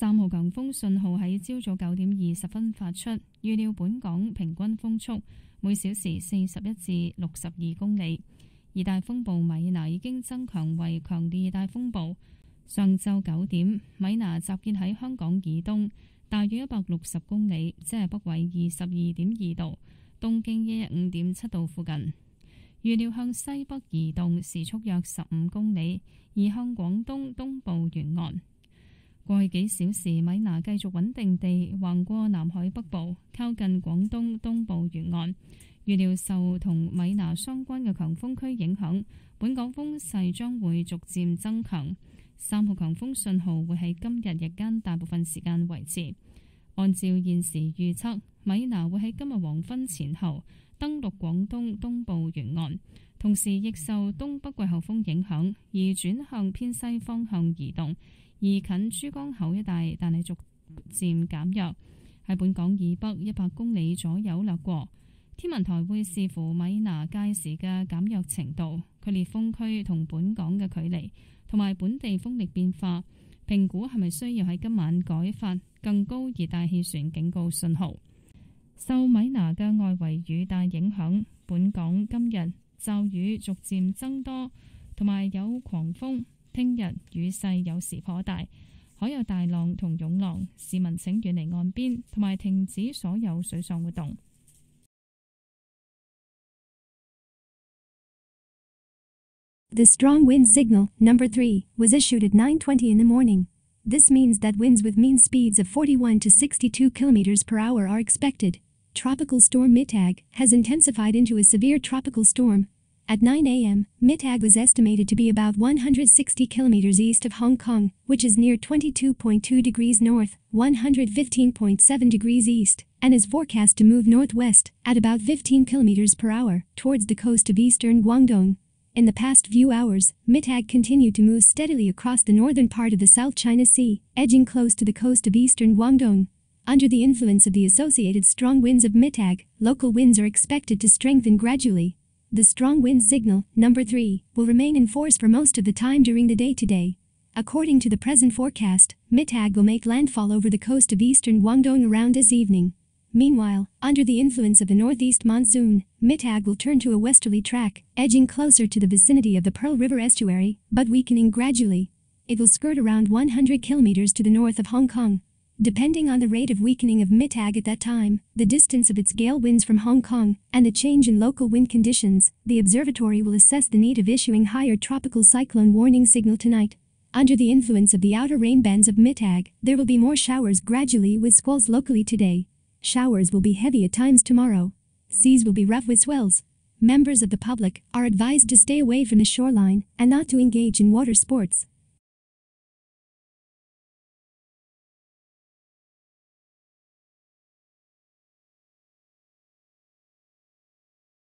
3號強風信號喺朝早9點20分發出，預料本港平均風速每小時41至62公里。熱帶風暴米娜已經增強為強烈熱帶風暴。上晝9點，米娜集結喺香港以東大約160公里，即係北緯22.2度、東經115.7度附近。預料向西北移動，時速約15公里，移向廣東東部沿岸。過去幾小時，米娜繼續穩定地橫過南海北部，靠近廣東東部沿岸。預料受同米娜相關嘅強風區影響，本港風勢將會逐漸增強。3號強風信號會喺今日日間大部分時間維持。按照現時預測，米娜會喺今日黃昏前後登陸廣東東部沿岸，同時亦受東北季候風影響而轉向偏西方向移動，移近珠江口一帶，但係逐漸減弱，喺本港以北100公里左右掠過。天文台會視乎米娜屆時嘅減弱程度、佢烈風區同本港嘅距離，同埋本地風力變化，評估係咪需要喺今晚改發更高熱帶氣旋警告信號。受米娜嘅外圍雨帶影響，本港今日驟雨逐漸增多，同埋有狂風。聽日雨勢有時頗大，海有大浪同湧浪，市民請遠離岸邊，同埋停止所有水上活動。The strong wind signal, number 3, was issued at 9:20 in the morning. This means that winds with mean speeds of 41 to 62 km per hour are expected. Tropical storm Mitag has intensified into a severe tropical storm. At 9 a.m., Mitag was estimated to be about 160 kilometers east of Hong Kong, which is near 22.2 degrees north, 115.7 degrees east, and is forecast to move northwest at about 15 kilometers per hour towards the coast of eastern Guangdong. In the past few hours, Mitag continued to move steadily across the northern part of the South China Sea, edging close to the coast of eastern Guangdong. Under the influence of the associated strong winds of Mitag, local winds are expected to strengthen gradually. The strong wind signal, number 3, will remain in force for most of the time during the day today. According to the present forecast, Mitag will make landfall over the coast of eastern Guangdong around this evening. Meanwhile, under the influence of the northeast monsoon, Mitag will turn to a westerly track, edging closer to the vicinity of the Pearl River estuary, but weakening gradually. It will skirt around 100 kilometers to the north of Hong Kong. Depending on the rate of weakening of Mitag at that time, the distance of its gale winds from Hong Kong, and the change in local wind conditions, the observatory will assess the need of issuing higher tropical cyclone warning signal tonight. Under the influence of the outer rain bands of Mitag, there will be more showers gradually with squalls locally today. Showers will be heavy at times tomorrow. Seas will be rough with swells. Members of the public are advised to stay away from the shoreline and not to engage in water sports.